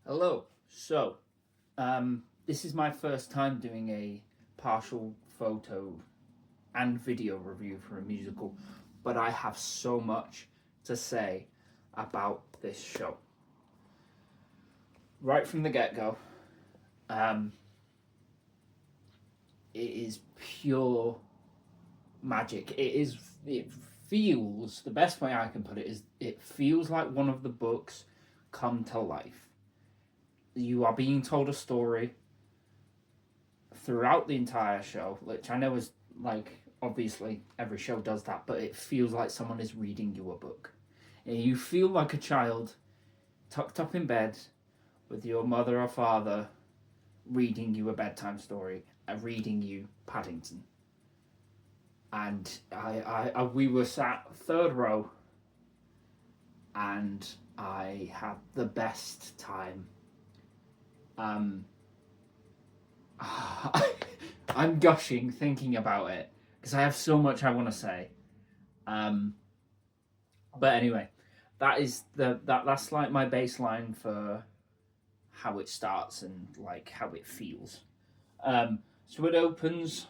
Hello. This is my first time doing a partial photo and video review for a musical, but I have so much to say about this show. Right from the get go, um, it is pure magic. It feels, the best way I can put it is, it feels like one of the books come to life. You are being told a story throughout the entire show, which I know is like, obviously every show does that, but it feels like someone is reading you a book. And you feel like a child tucked up in bed with your mother or father reading you a bedtime story and reading you Paddington. And we were sat third row, and I had the best time. Um, I'm gushing thinking about it because I have so much I want to say. Um, but anyway, that's like my baseline for how it starts and like how it feels. So it opens.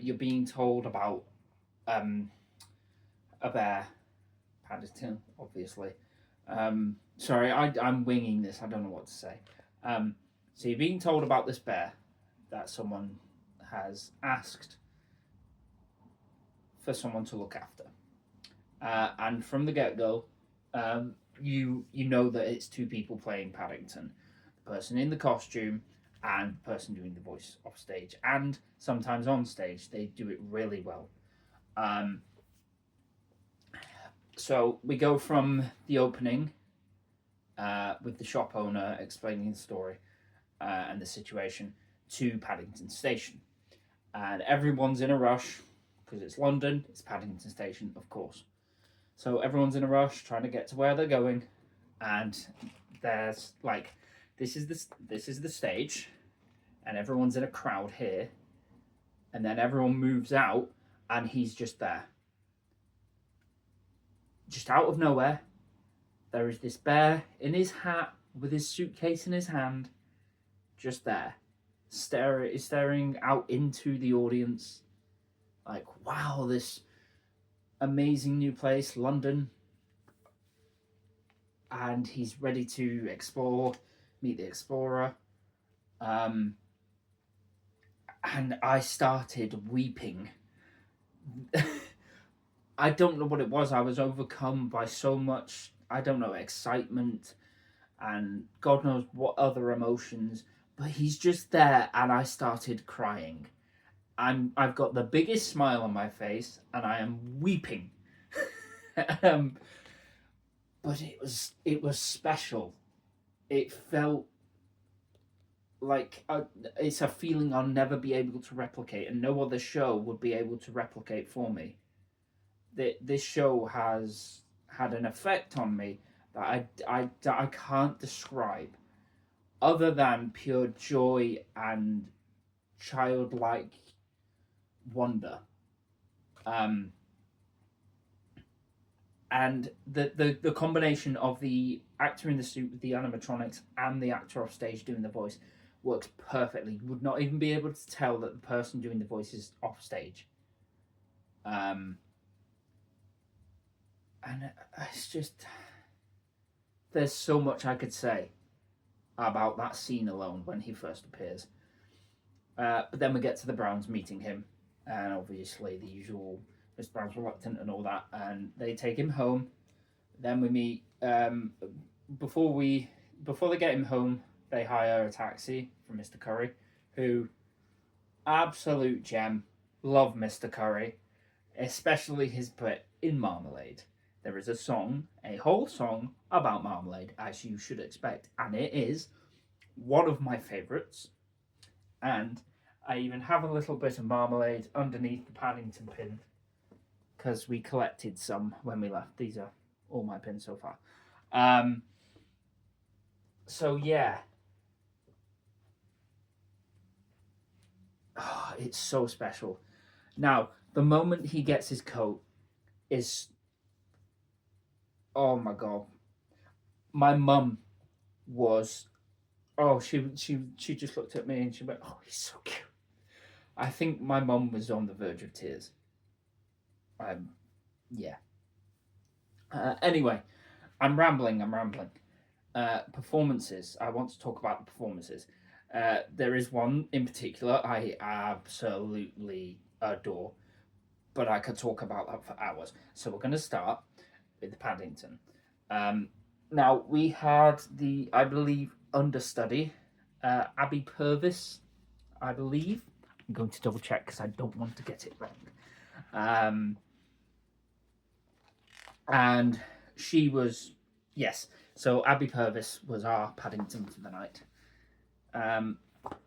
You're being told about um, a bear, Paddington, obviously. Sorry, I'm winging this. I don't know what to say. So you're being told about this bear that someone has asked for someone to look after, and from the get go, you know that it's two people playing Paddington, the person in the costume and the person doing the voice off stage, and sometimes on stage. They do it really well. Um, so we go from the opening with the shop owner explaining the story and the situation to Paddington Station. And everyone's in a rush because it's London, it's Paddington Station, of course. So everyone's in a rush trying to get to where they're going, and there's like, this is the stage, and everyone's in a crowd here, and then everyone moves out, and he's just there, just out of nowhere. There is this bear in his hat with his suitcase in his hand, just there, staring out into the audience, like, wow, this amazing new place, London. And he's ready to explore, meet the explorer. And I started weeping. I don't know what it was. I was overcome by so much, I don't know, excitement and God knows what other emotions. But he's just there, and I started crying. I've got the biggest smile on my face, and I am weeping. um, but it was special. It felt like it's a feeling I'll never be able to replicate, and no other show would be able to replicate for me. This show has had an effect on me that I can't describe, other than pure joy and childlike wonder. And the combination of the actor in the suit with the animatronics and the actor off stage doing the voice works perfectly. You would not even be able to tell that the person doing the voice is off stage. And it's just, there's so much I could say about that scene alone when he first appears. But then we get to the Browns meeting him, and obviously the usual Mr. Brown's reluctant and all that, and they take him home. Then we meet, before they get him home, they hire a taxi from Mr. Curry, who, absolute gem. Love Mr. Curry, especially his bit in Marmalade. There is a whole song about marmalade, as you should expect, and it is one of my favourites. And I even have a little bit of marmalade underneath the Paddington pin, because we collected some when we left. These are all my pins so far. So yeah. Oh, it's so special. Now, the moment he gets his coat is, oh my god. My mum was Oh, she just looked at me and she went, "Oh, he's so cute." I think my mum was on the verge of tears. Um, yeah. Anyway, I'm rambling. I'm rambling. Performances. I want to talk about the performances. There is one in particular I absolutely adore, but I could talk about that for hours. So we're going to start with Paddington. Um, Now we had the, I believe, understudy, Abby Purvis, I believe. I'm going to double check because I don't want to get it wrong. Um, and she was, yes. So Abby Purvis was our Paddington for the night. Um,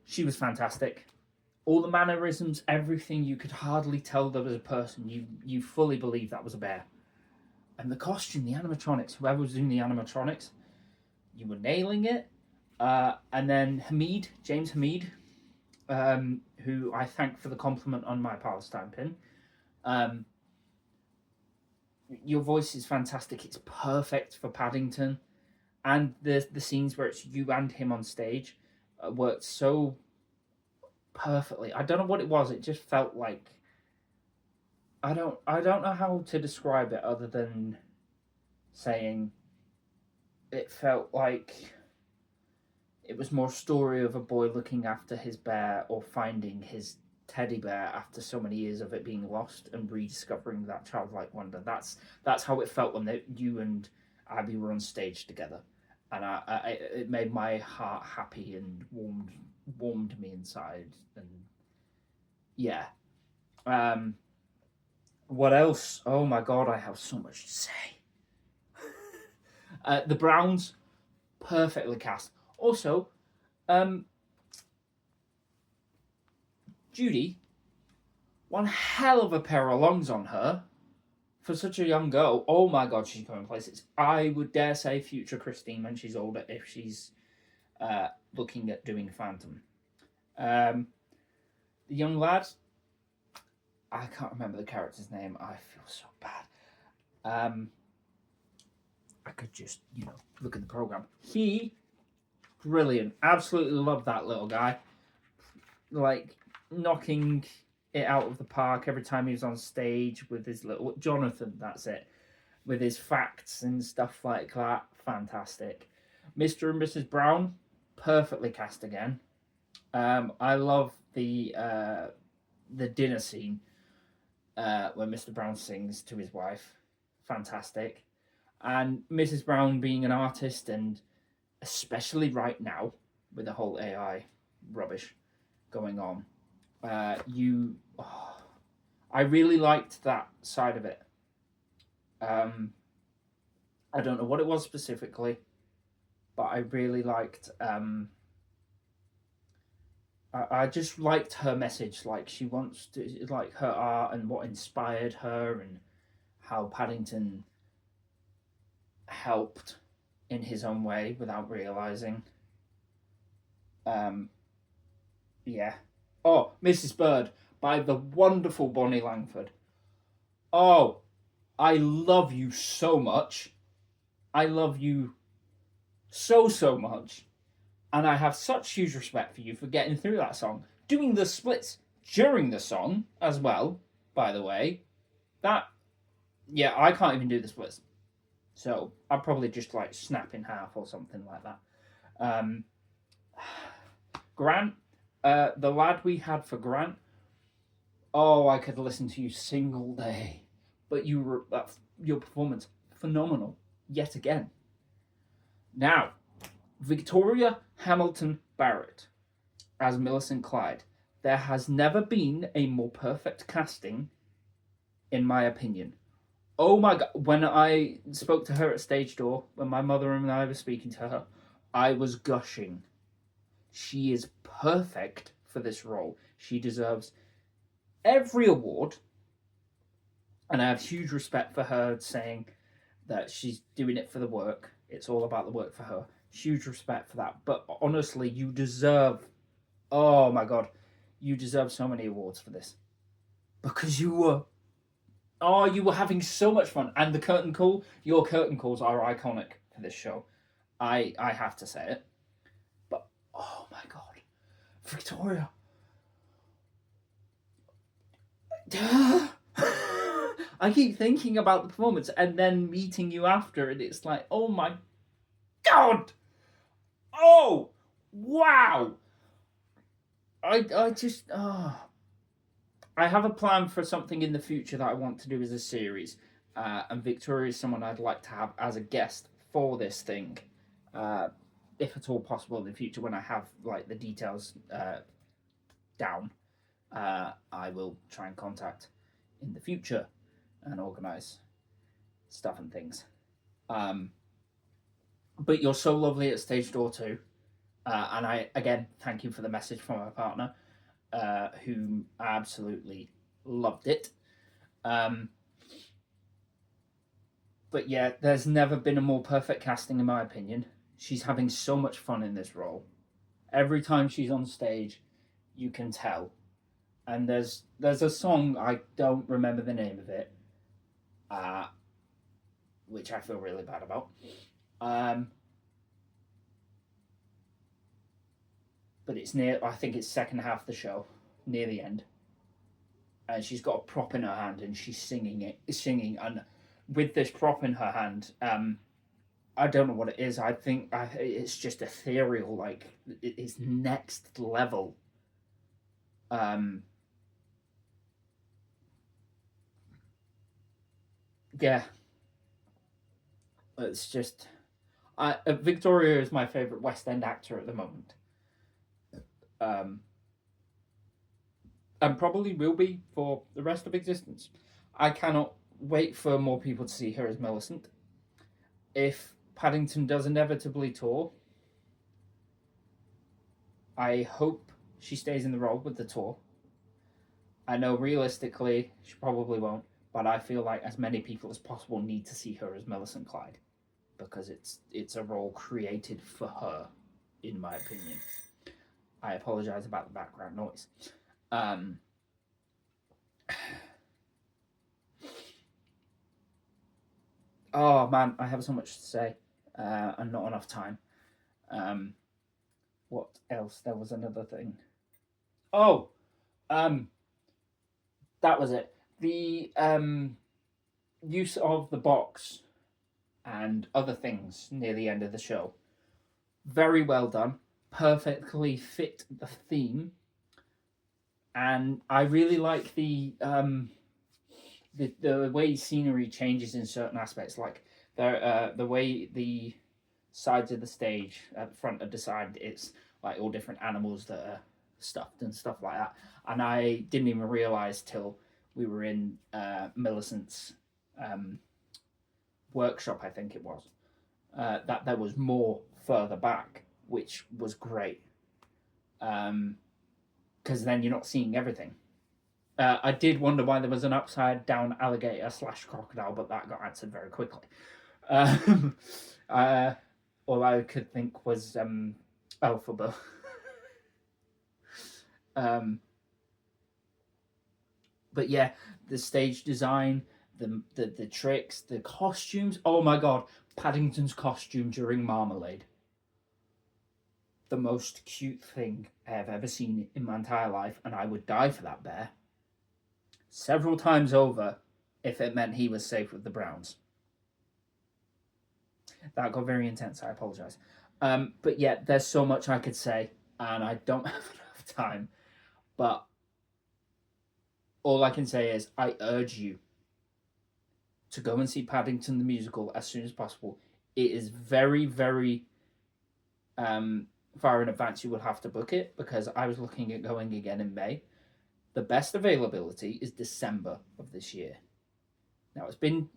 she was fantastic. All the mannerisms, everything, you could hardly tell there was a person. You fully believe that was a bear. And the costume, the animatronics, whoever was doing the animatronics, you were nailing it. And then James Hamid, who I thank for the compliment on my Palestine pin. Um, your voice is fantastic. It's perfect for Paddington, and the scenes where it's you and him on stage worked so perfectly. I don't know what it was. It just felt like I don't know how to describe it other than saying it felt like it was more a story of a boy looking after his bear or finding his teddy bear after so many years of it being lost and rediscovering that childlike wonder. That's how it felt when you and Abby were on stage together, and it made my heart happy and warmed me inside. And yeah, um, what else? Oh my god, I have so much to say. The Browns, perfectly cast. Also, um, Judy, one hell of a pair of lungs on her for such a young girl. Oh my god, she's going places. I would dare say future Christine when she's older if she's looking at doing Phantom. Um, the young lad, I can't remember the character's name. I feel so bad. I could just, look at the program. He, brilliant. Absolutely love that little guy. Like, knocking it out of the park every time he was on stage with his little Jonathan, that's it, with his facts and stuff like that. Fantastic. Mr. and Mrs. Brown, perfectly cast again. I love the dinner scene where Mr. Brown sings to his wife. Fantastic. And Mrs. Brown being an artist, and especially right now with the whole AI rubbish going on, I really liked that side of it. I don't know what it was specifically, but I really liked. I just liked her message. Like, she wants to, like, her art and what inspired her, and how Paddington helped in his own way without realizing. Um, yeah. Oh, Mrs. Bird by the wonderful Bonnie Langford. Oh, I love you so much. I love you so much. And I have such huge respect for you for getting through that song. Doing the splits during the song as well, by the way. That, yeah, I can't even do the splits. So I'd probably just like snap in half or something like that. Um, Grant, the lad we had for Grant, oh, I could listen to you single day. But your performance, phenomenal, yet again. Now, Victoria Hamilton Barrett as Millicent Clyde. There has never been a more perfect casting, in my opinion. Oh my god, when I spoke to her at Stage Door, when my mother and I were speaking to her, I was gushing. She is perfect for this role. She deserves every award, and I have huge respect for her saying that she's doing it for the work. It's all about the work for her. Huge respect for that. But honestly, you deserve, oh my god, you deserve so many awards for this. Because you were having so much fun. And the curtain call, your curtain calls are iconic for this show. I have to say it. But Oh my god, Victoria. I keep thinking about the performance and then meeting you after, and it's like, oh my god! Oh, wow! I just, I have a plan for something in the future that I want to do as a series, and Victoria is someone I'd like to have as a guest for this thing, uh, if at all possible in the future when I have like the details down. I will try and contact in the future and organize stuff and things. Um, but you're so lovely at Stage Door too, and I again thank you for the message from my partner, who absolutely loved it. Um, but yeah, there's never been a more perfect casting in my opinion. She's having so much fun in this role. Every time she's on stage, you can tell. And there's a song, I don't remember the name of it, uh, which I feel really bad about. Um, but it's near. I think it's second half of the show, near the end, and she's got a prop in her hand and she's singing, and with this prop in her hand, I don't know what it is. I think it's just ethereal, like it's next level. Um, yeah, it's just. Victoria is my favorite West End actor at the moment. Um, and probably will be for the rest of existence. I cannot wait for more people to see her as Millicent. If Paddington does inevitably tour, I hope she stays in the role with the tour. I know realistically she probably won't, but I feel like as many people as possible need to see her as Millicent Clyde because it's a role created for her, in my opinion. I apologize about the background noise. Um, oh man, I have so much to say, and not enough time. Um, what else? There was another thing. Oh, um, that was it. The use of the box and other things near the end of the show. Very well done. Perfectly fit the theme. And I really like the way scenery changes in certain aspects, like the way the sides of the stage at the front are designed. It's like all different animals that are stuffed and stuff like that. And I didn't even realize till we were in Millicent's um, workshop, I think it was, that there was more further back, which was great. Because then you're not seeing everything. I did wonder why there was an upside down alligator / crocodile, but that got answered very quickly. Um, uh, all I could think was Elphaba. um, but yeah, the stage design, the tricks, the costumes. Oh my god, Paddington's costume during Marmalade. The most cute thing I have ever seen in my entire life, and I would die for that bear several times over if it meant he was safe with the Browns. That got very intense. I apologise. But yeah, there's so much I could say, and I don't have enough time. But all I can say is I urge you to go and see Paddington the musical as soon as possible. It is very, very far in advance. You will have to book it because I was looking at going again in May. The best availability is December of this year. Now it's been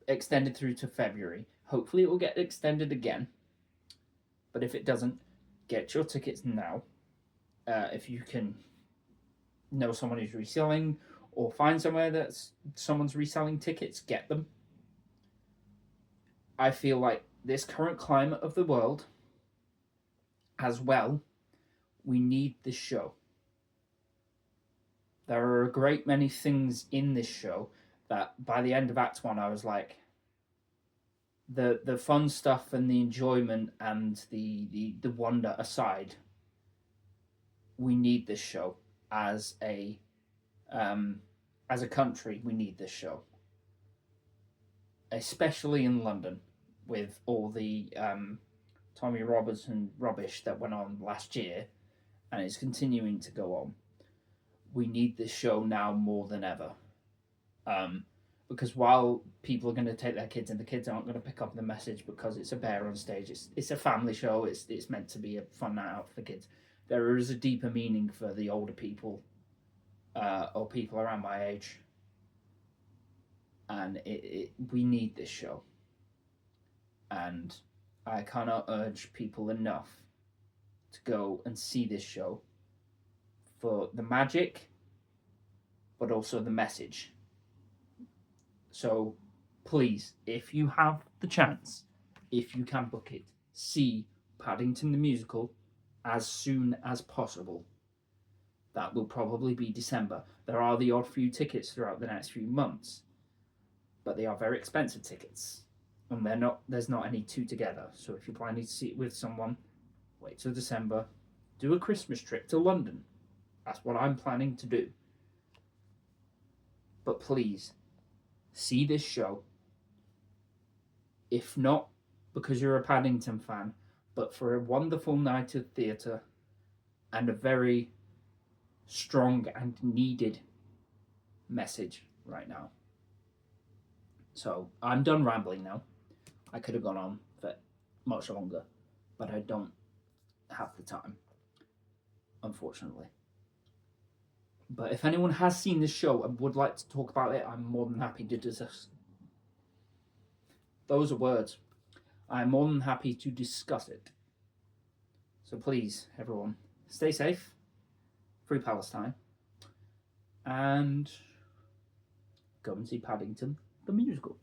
extended through to February. Hopefully it will get extended again. But if it doesn't, get your tickets now. If you can know someone who's reselling or find somewhere that's someone's reselling tickets, get them. I feel like this current climate of the world as well, we need this show. There are a great many things in this show that by the end of Act 1 I was like, the fun stuff and the enjoyment and the wonder aside, we need this show as a um, as a country. We need this show, especially in London, with all the Tommy Robertson rubbish that went on last year and is continuing to go on. We need this show now more than ever. Um, because while people are going to take their kids and the kids aren't going to pick up the message because it's a bear on stage, it's a family show. It's meant to be a fun night out for the kids. There is a deeper meaning for the older people, or people around my age, and we need this show. And I cannot urge people enough to go and see this show for the magic, but also the message. So please, if you have the chance, if you can book it, see Paddington the Musical as soon as possible. That will probably be December. There are the odd few tickets throughout the next few months, but they are very expensive tickets. And there's not any two together. So if you're planning to see it with someone, wait till December. Do a Christmas trip to London. That's what I'm planning to do. But please, see this show. If not because you're a Paddington fan, but for a wonderful night of theatre and a very strong and needed message right now. So I'm done rambling now. I could have gone on for much longer, but I don't have the time, unfortunately. But if anyone has seen this show and would like to talk about it, I'm more than happy to discuss. Those are words. I'm more than happy to discuss it. So please, everyone, stay safe. Free Palestine. And go and see Paddington the Musical.